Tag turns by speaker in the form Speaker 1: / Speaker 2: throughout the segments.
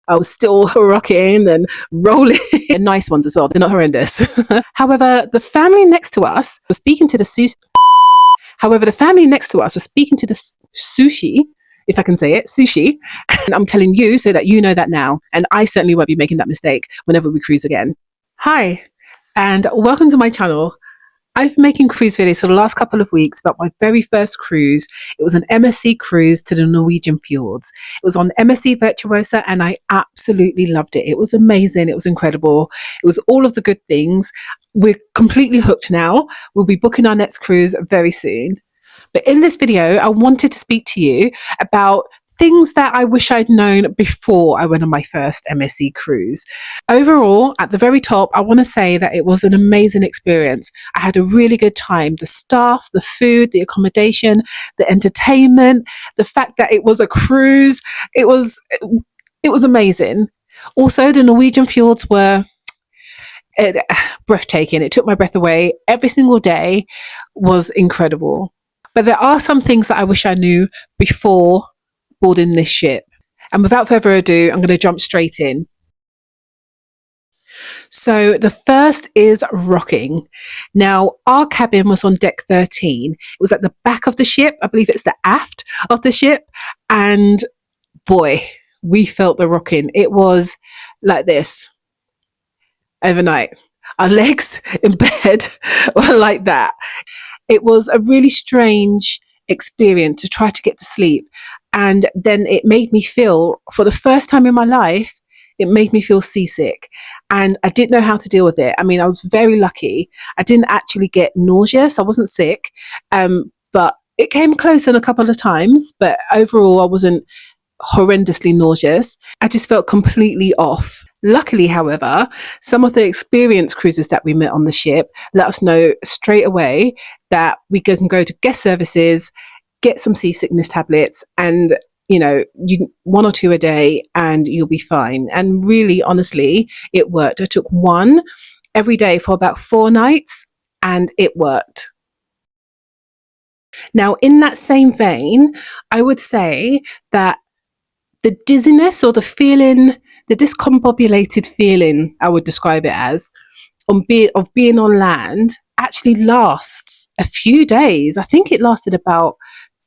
Speaker 1: I was still rocking and rolling. They're nice ones as well. They're not horrendous. However, the family next to us was speaking to the sushi, if I can say it, sushi. And I'm telling you so that you know that now. And I certainly won't be making that mistake whenever we cruise again. Hi, and welcome to my channel. I've been making cruise videos for the last couple of weeks about my very first cruise. It was an MSC cruise to the Norwegian Fjords. It was on MSC Virtuosa and I absolutely loved it. It was amazing. It was incredible. It was all of the good things. We're completely hooked now. We'll be booking our next cruise very soon. But in this video, I wanted to speak to you about things that I wish I'd known before I went on my first MSC cruise. Overall, at the very top, I want to say that it was an amazing experience. I had a really good time. The staff, the food, the accommodation, the entertainment, the fact that it was a cruise, it was amazing. Also, the Norwegian fjords were breathtaking. It took my breath away. Every single day was incredible. But there are some things that I wish I knew before boarding this ship. And without further ado, I'm going to jump straight in. So the first is rocking. Now, our cabin was on deck 13. It was at the back of the ship. I believe it's the aft of the ship. And boy, we felt the rocking. It was like this overnight. Our legs in bed were like that. It was a really strange experience to try to get to sleep. And then it made me feel, for the first time in my life, it made me feel seasick. And I didn't know how to deal with it. I mean, I was very lucky. I didn't actually get nauseous. I wasn't sick. But it came close on a couple of times. But overall, I wasn't horrendously nauseous. I just felt completely off. Luckily, however, some of the experienced cruisers that we met on the ship let us know straight away that we can go to guest services, get some seasickness tablets, and you 1 or 2 a day and you'll be fine. And really, honestly, it worked. I took one every day for about 4 nights and it worked. Now, in that same vein, I would say that the dizziness or the feeling, the discombobulated feeling, I would describe it as, of being on land actually lasts a few days. I think it lasted about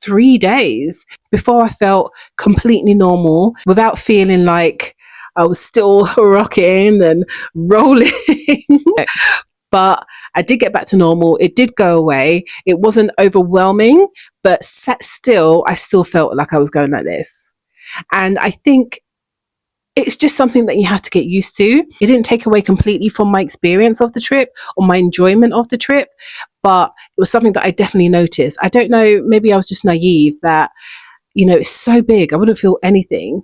Speaker 1: 3 days before I felt completely normal without feeling like I was still rocking and rolling. But I did get back to normal. It did go away. It wasn't overwhelming, but still, I still felt like I was going like this. And I think it's just something that you have to get used to. It didn't take away completely from my experience of the trip or my enjoyment of the trip, but it was something that I definitely noticed. I don't know, maybe I was just naive that, it's so big, I wouldn't feel anything.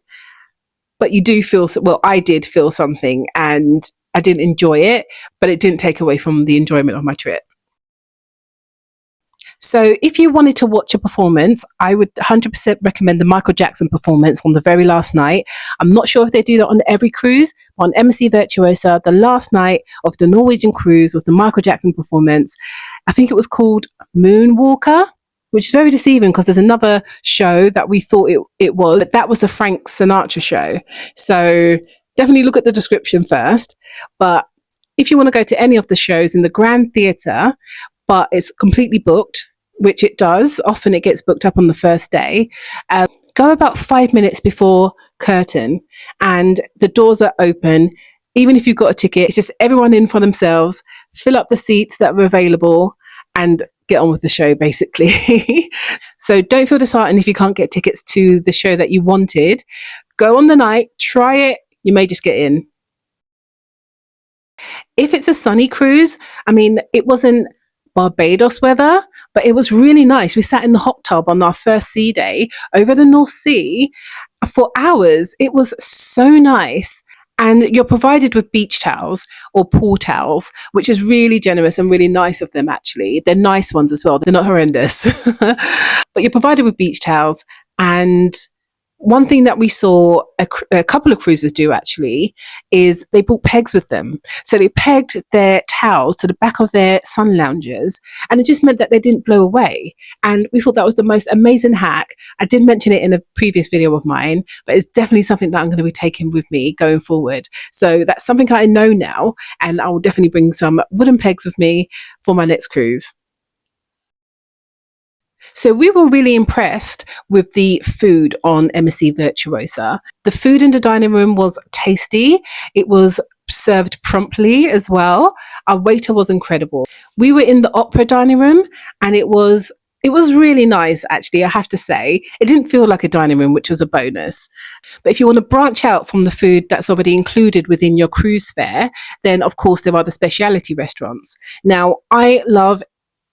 Speaker 1: But you do feel, well, I did feel something and I didn't enjoy it, but it didn't take away from the enjoyment of my trip. So if you wanted to watch a performance, I would 100% recommend the Michael Jackson performance on the very last night. I'm not sure if they do that on every cruise, but on MSC Virtuosa, the last night of the Norwegian cruise was the Michael Jackson performance. I think it was called Moonwalker, which is very deceiving because there's another show that we thought it was, but that was the Frank Sinatra show. So definitely look at the description first. But if you want to go to any of the shows in the Grand Theatre, but it's completely booked, which it does. Often it gets booked up on the first day. Go about 5 minutes before curtain and the doors are open. Even if you've got a ticket, it's just everyone in for themselves, fill up the seats that were available and get on with the show, basically. So don't feel disheartened if you can't get tickets to the show that you wanted. Go on the night, try it, you may just get in. If it's a sunny cruise, I mean, it wasn't Barbados weather, but it was really nice. We sat in the hot tub on our first sea day over the North Sea for hours. It was so nice. And you're provided with beach towels or pool towels, which is really generous and really nice of them, actually. They're nice ones as well. They're not horrendous. But you're provided with beach towels. And one thing that we saw a couple of cruisers do actually is they brought pegs with them. So they pegged their towels to the back of their sun loungers, and it just meant that they didn't blow away. And we thought that was the most amazing hack. I did mention it in a previous video of mine, but it's definitely something that I'm going to be taking with me going forward. So that's something I know now, and I will definitely bring some wooden pegs with me for my next cruise. So we were really impressed with the food on MSC Virtuosa. The food in the dining room was tasty. It was served promptly as well. Our waiter was incredible. We were in the opera dining room, and it was really nice, actually, I have to say. It didn't feel like a dining room, which was a bonus. But if you want to branch out from the food that's already included within your cruise fare, then of course there are the specialty restaurants. Now, I love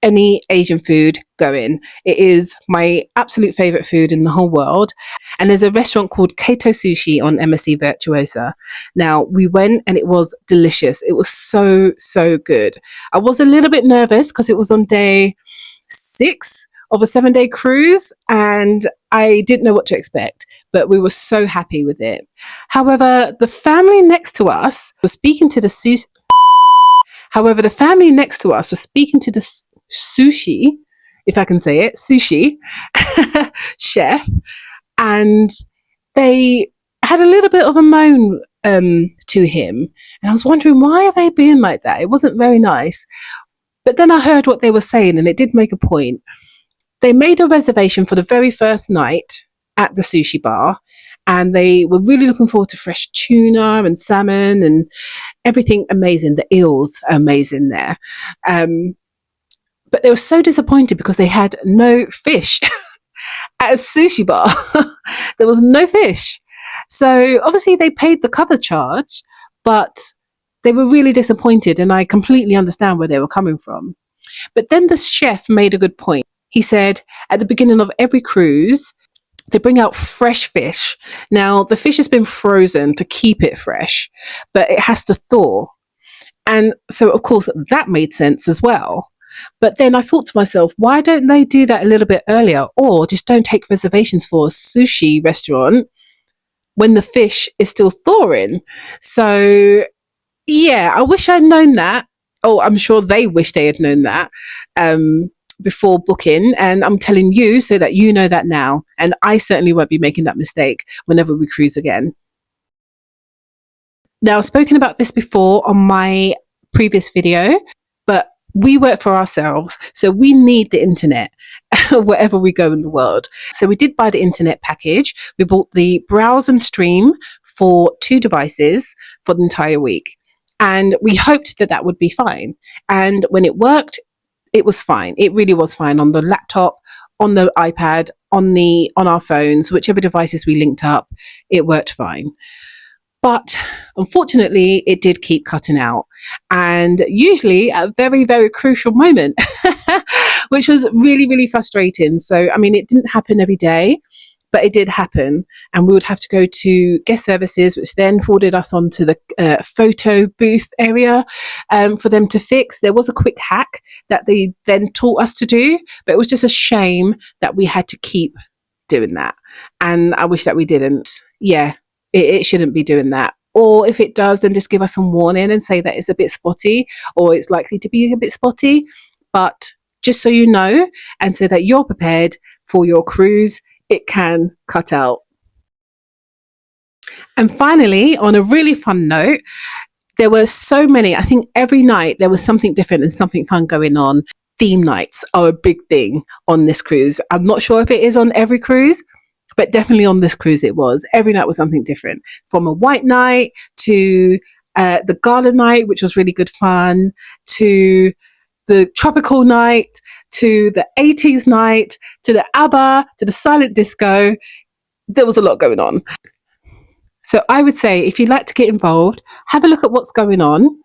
Speaker 1: any Asian food going. It is my absolute favorite food in the whole world. And there's a restaurant called Kato Sushi on MSC Virtuosa. Now, we went and it was delicious. It was so, so good. I was a little bit nervous because it was on day 6 of a 7-day cruise, and I didn't know what to expect, but we were so happy with it. However, the family next to us was speaking to the sushi if I can say it, sushi chef, and they had a little bit of a moan to him, and I was wondering, why are they being like that? It wasn't very nice. But then I heard what they were saying, and it did make a point. They made a reservation for the very first night at the sushi bar, and they were really looking forward to fresh tuna and salmon and everything amazing. The eels are amazing there. But they were so disappointed because they had no fish at a sushi bar. There was no fish. So obviously they paid the cover charge, but they were really disappointed, and I completely understand where they were coming from. But then the chef made a good point. He said at the beginning of every cruise, they bring out fresh fish. Now, the fish has been frozen to keep it fresh, but it has to thaw. And so, of course, that made sense as well. But then I thought to myself, why don't they do that a little bit earlier, or just don't take reservations for a sushi restaurant when the fish is still thawing? So, yeah, I wish I'd known that. Oh, I'm sure they wish they had known that before booking. And I'm telling you so that you know that now. And I certainly won't be making that mistake whenever we cruise again. Now, I've spoken about this before on my previous video, but we work for ourselves, so we need the internet wherever we go in the world. So we did buy the internet package. We bought the browse and stream for 2 devices for the entire week. And we hoped that that would be fine. And when it worked, it was fine. It really was fine on the laptop, on the iPad, on our phones, whichever devices we linked up, it worked fine. But unfortunately, it did keep cutting out, and usually at a very, very crucial moment, which was really, really frustrating. So, I mean, it didn't happen every day, but it did happen, and we would have to go to guest services, which then forwarded us onto the photo booth area for them to fix. There was a quick hack that they then taught us to do, but it was just a shame that we had to keep doing that, and I wish that we didn't. Yeah. It shouldn't be doing that. Or if it does, then just give us some warning and say that it's a bit spotty, or it's likely to be a bit spotty. But just so you know, and so that you're prepared for your cruise, it can cut out. And finally, on a really fun note, there were so many, I think every night there was something different and something fun going on. Theme nights are a big thing on this cruise. I'm not sure if it is on every cruise, but definitely on this cruise it was. Every night was something different, from a white night to the gala night, which was really good fun, to the tropical night, to the 80s night, to the ABBA, to the silent disco. There was a lot going on. So I would say, if you'd like to get involved, have a look at what's going on,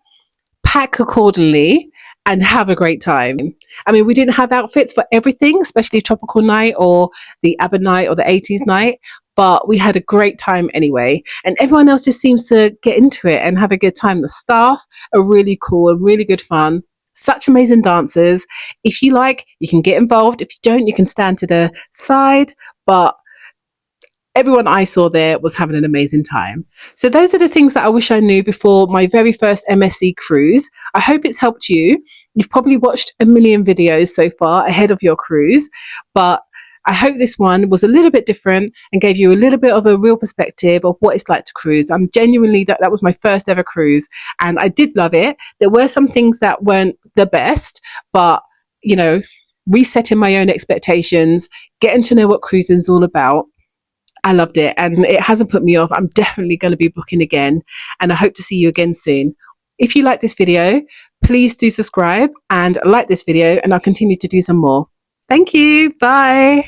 Speaker 1: pack accordingly, and have a great time. I mean, we didn't have outfits for everything, especially tropical night or the ABBA night or the 80s night, but we had a great time anyway. And everyone else just seems to get into it and have a good time. The staff are really cool and really good fun. Such amazing dancers. If you like, you can get involved. If you don't, you can stand to the side. But everyone I saw there was having an amazing time. So those are the things that I wish I knew before my very first MSC cruise. I hope it's helped you. You've probably watched a million videos so far ahead of your cruise, but I hope this one was a little bit different and gave you a little bit of a real perspective of what it's like to cruise. I'm genuinely, that was my first ever cruise and I did love it. There were some things that weren't the best, but you know, resetting my own expectations, getting to know what cruising's all about. I loved it and it hasn't put me off. I'm definitely going to be booking again and I hope to see you again soon. If you like this video, please do subscribe and like this video and I'll continue to do some more. Thank you. Bye.